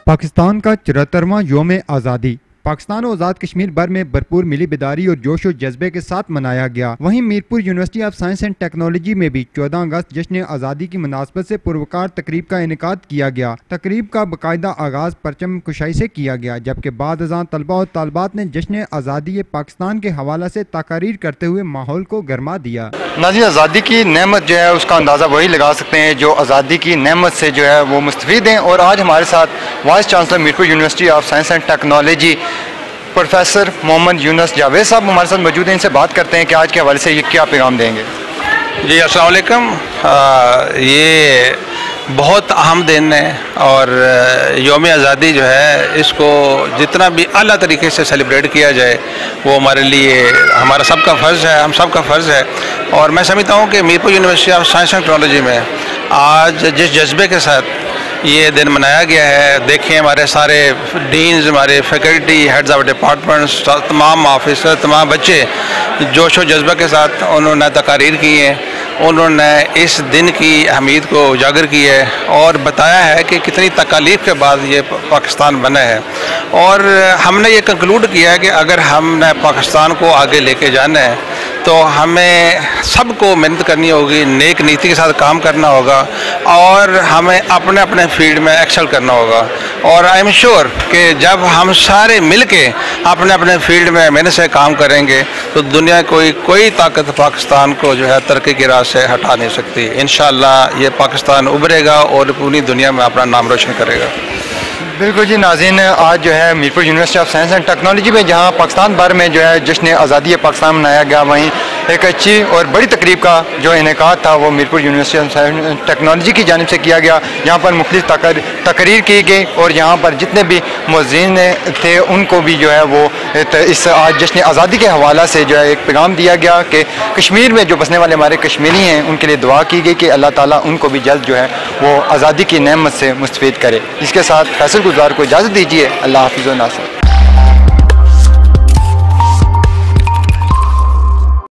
पाकिस्तान का 74वां यौम आज़ादी पाकिस्तान और आज़ाद कश्मीर भर में भरपूर मिली बेदारी और जोश और जज्बे के साथ मनाया गया। वहीं Mirpur university of science and technology में भी 14 अगस्त जश्न आज़ादी की मुनासबत से पुरवकार तकरीब का इनेकाद किया गया। तकरीब का बाकायदा आगाज परचम कुशाई से किया गया, जबकि बाद अज़ां तलबा और तालबात ने जश्न आज़ादी पाकिस्तान के हवाला से तकारीर करते हुए माहौल को गरमा दिया। नाज़रीन, आज़ादी की नेमत जो है उसका अंदाज़ा वही लगा सकते हैं जो आज़ादी की नेमत से जो है वो मुस्तफ़ीद हैं। और आज हमारे साथ vice chancellor Mirpur university of science and technology professor Mohammad Yunus Javed sahab हमारे साथ मौजूद हैं। इनसे बात करते हैं कि आज के हवाले से ये क्या पैगाम देंगे। जी अस्सलाम वालेकुम। ये बहुत अहम दिन है और यौम आज़ादी जो है इसको जितना भी अला तरीके से सेलिब्रेट किया जाए वो हमारे लिए हमारा सबका फ़र्ज़ है, हम सबका फ़र्ज़ है। और मैं समझता हूँ कि Mirpur university of science and technology में आज जिस जज्बे के साथ ये दिन मनाया गया है, देखिए हमारे सारे डीन्स, हमारे फैकल्टी, हेड्स ऑफ डिपार्टमेंट्स, तमाम ऑफिसर, तमाम बच्चे जोश व जज्बा के साथ उन्होंने तकारीर की हैं। उन्होंने इस दिन की अहमियत को उजागर की है और बताया है कि कितनी तकालीफ के बाद ये पाकिस्तान बना है। और हमने ये कंक्लूड किया है कि अगर हमने पाकिस्तान को आगे लेके जाना है तो हमें सबको मेहनत करनी होगी, नेक नीति के साथ काम करना होगा और हमें अपने अपने फील्ड में एक्सेल करना होगा। और आई एम श्योर कि जब हम सारे मिल के अपने अपने फील्ड में मेहनत से काम करेंगे तो दुनिया कोई ताकत पाकिस्तान को जो है तरक्की की राह से हटा नहीं सकती। इंशाअल्लाह ये पाकिस्तान उभरेगा और पूरी दुनिया में अपना नाम रोशन करेगा। बिल्कुल जी नाज़रीन, आज जो है Mirpur university of science and technology में जहां पाकिस्तान भर में जो है जश्न आज़ादी पाकिस्तान मनाया गया, वहीं एक अच्छी और बड़ी तकरीब का जो इनेकाद था वो Mirpur university of science and technology की जानिब से किया गया। यहाँ पर मुख्तलिफ तकरीर की गई और यहाँ पर जितने भी मुअज़्ज़िन थे उनको भी जो है वो इस आज जश्न आज़ादी के हवाला से जो है एक पैगाम दिया गया कि कश्मीर में जो बसने वाले हमारे कश्मीरी हैं उनके लिए दुआ की गई कि अल्लाह ताला उनको भी जल्द जो है वो आज़ादी की नेमत से मुस्तफ़ीद करे। इसके साथ फैसल गुज़ार को इजाज़त दीजिए। अल्लाह हाफ़िज़ व नासिर।